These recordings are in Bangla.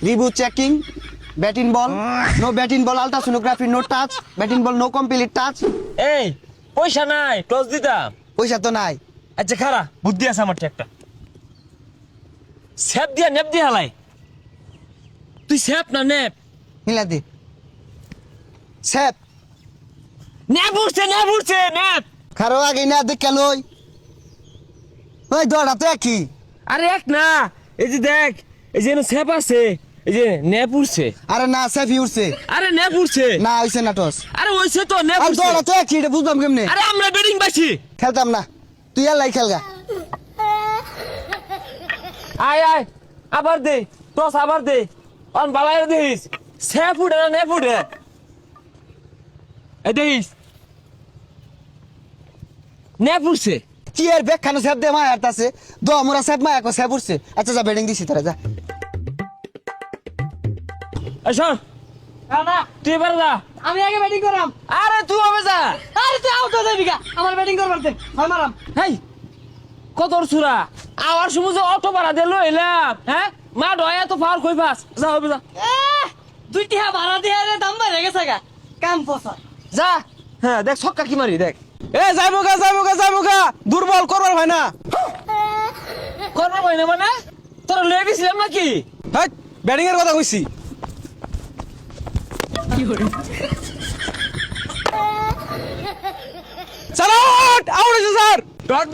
Reboot checking. Batting ball. No batting ball. Ultrasonography. No touch. Batting ball. No complete touch. এই পয়সা নাই টস দিতাম। পয়সা তো নাই। আচ্ছা খারা বুদ্ধি আছে আমার একটা স্যাপ দিয়া নেপ দিয়া হালাই তুই স্যাপ না নেপ মিলা দে। স্যাপ। নেপ উঠছে নেপ খারো আগে না দেখে লই। ওই দড়া তো একই। আরে এক না এই যে দেখ এই যে স্যাপ আছে এই যে নেপ উঠছে আরে না স্যাফি উঠছে। আরে নেপ উঠছে না হইছে না টস। আরে ওইছে তো নেপ আর উঠছে দড়া তো একই এটা বুঝলাম কেমনে। আরে আমরা ব্যাটিং পাইছি খেলতাম না। তুই এলাই খেলগা। আয় আবার দে টস আবার দে অন বালাই দিস স্যাপ উঠে না নেপ উঠে এই দিস নেপ উঠছে কি এর ব্যাগ খানো স্যাপ দে মায়া আরতাছে। দো মোরা স্যাপ মায়া কো স্যাপ উঠছে। আচ্ছা যা ব্যাটিং দিছি তারা যা। শোন না তুই এবার যা আমি আগে ব্যাটিং করাম। আরে তুই হবে যা আরে তুই আউট হয়ে যাবি গা আমার ব্যাটিং করবার দে হয় মারাম। হেই কত সুরা আওয়ার সময় যে অটো ভাড়া দিল এলাম হ্যাঁ মা ডয়া তো ফার কই পাস যা হবে যা দুইটি হ্যাঁ ভাড়া দিয়ে রে দাম বেড়ে গেছে গা কাম পয়সা যা হ্যাঁ দেখ ছক্কা কি মারি দেখ এ যাইবো গা দুর্বল করবার হয় না। করবো কই না মানে তোরা লয়ে গেছিলাম নাকি হাট ব্যাটিং এর কথা কইছি। স্যার আউট হইছে স্যার। ডট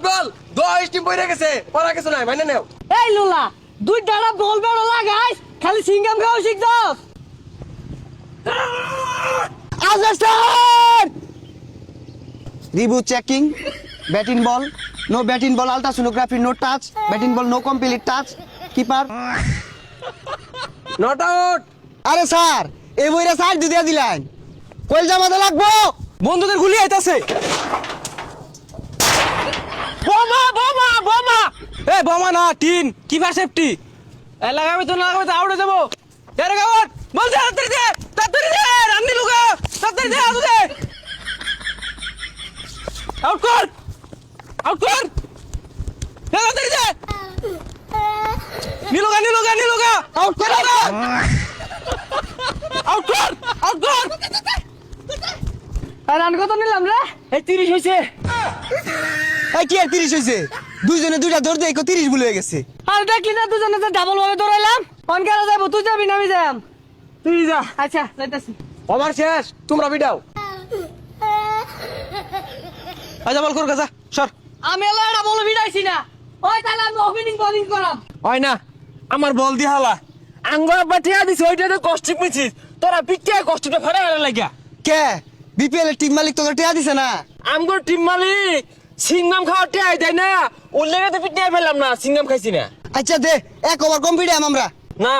বল দো টিম বইরে গেছে পড়া কিছু নাই মানে নেও। এই লোলা দুই ডাড়া বল বেড়ো লাগাইস খালি সিঙ্গাম খাও শিখছস। Assistant! Reboot checking. Batting ball. No batting ball. Ultrasonography. No touch. Batting ball. No complete touch. Keeper. Not out. আরে স্যার এই বইরা স্যার দিয়ে দিলেন। কইল জামাতে লাগবো। বন্ধুদের গুলি আইতাছে। বোমা এ বোমা না টিন কিপার সেফটি। এ লাগাবে তো আউট হয়ে যাবো। এরে গাওয়ার বল তাড়াতাড়ি দে রান্নি লুকা তাড়াতাড়ি দে আউট দে। আউট কর তাড়াতাড়ি দে নিলুগা আউট কর আউট কর আর রান কত নিলাম রে? এই 30 হইছে এই কি আর 30 হইছে? দুইজনে দুইটা দৌড় দিয়ে 30 ভুল হয়ে গেছে। আর দেখলি না দুজনে যে ডাবল ভাবে দৌড়াইলাম। কোন কারে যাবো তুই যাবি না আমি যাম? তুই যা আচ্ছা যাইতাছি। ওভার শেষ তোমরা বিডাও। আচ্ছা বল কর যা সর। আমি এলা এটা বলে ভিড়াইছি না। ওই তাহলে আমি ওপেনিং বোলিং করাম। হয় না আমার বল দি হালা আঙ্গ বাটিয়া দিছ ওইটাতে কষ্টিক মিছিস তোরা পিটিয়া কষ্টটা ফাড়া গেল লাগিয়া কে বিপিএল এর টিম মালিক তোকে টিয়া দিছে না? আমগো টিম মালিক সিঙ্গাম খাওয়া টিয়াই দেয় না ওর লেগে তো পিটিয়া ফেললাম না সিঙ্গাম খাইছি না আচ্ছা দে এক ওভার কম্পিটিয়াম আমরা। না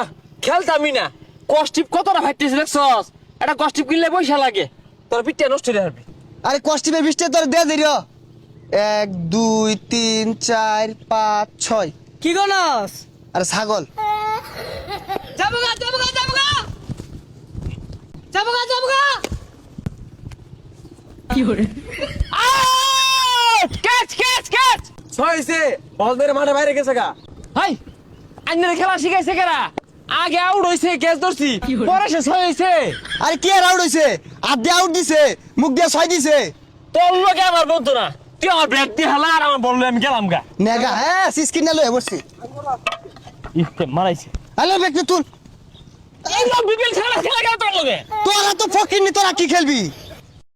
খেলতামই না কষ্টিপ কতটা ফাইতেছে দেখছস এটা কষ্টিপ কিনলে পয়সা লাগে তোর পিটিয়া নষ্ট হয়ে যাবে আরে কস্টিপে 20 তোর দে দিও। 1 2 3 4 5 6। কি গনস? আরে ছাগল। যাবো গা। কি করে? ক্যাচ ছয়ছে বল মেরে মাঠে বাইরে গেছে গা। হাই আন্নের খেলা শিখাইছে কেরা আগে আউট হইছে ক্যাচ ধরছি পরে শেষ হইছে আরে কি আর আউট হইছে? আট দিয়ে আউট দিছে, মুখ দিয়ে 6 দিছে। তোর লোকে আমার বলতো না তুই আমার ব্যাট দিয়ে হালা আর আমার বললো আমি গেলাম গা নেগা হ্যাঁ সিস্কিন নালো বসছি। ইফতে মারাইছে হ্যালো ব্যক্তি তুল। এই লোক বিপিএল খেলা গেল তোর লগে তোরা তো ফকির নি তোরা কি খেলবি?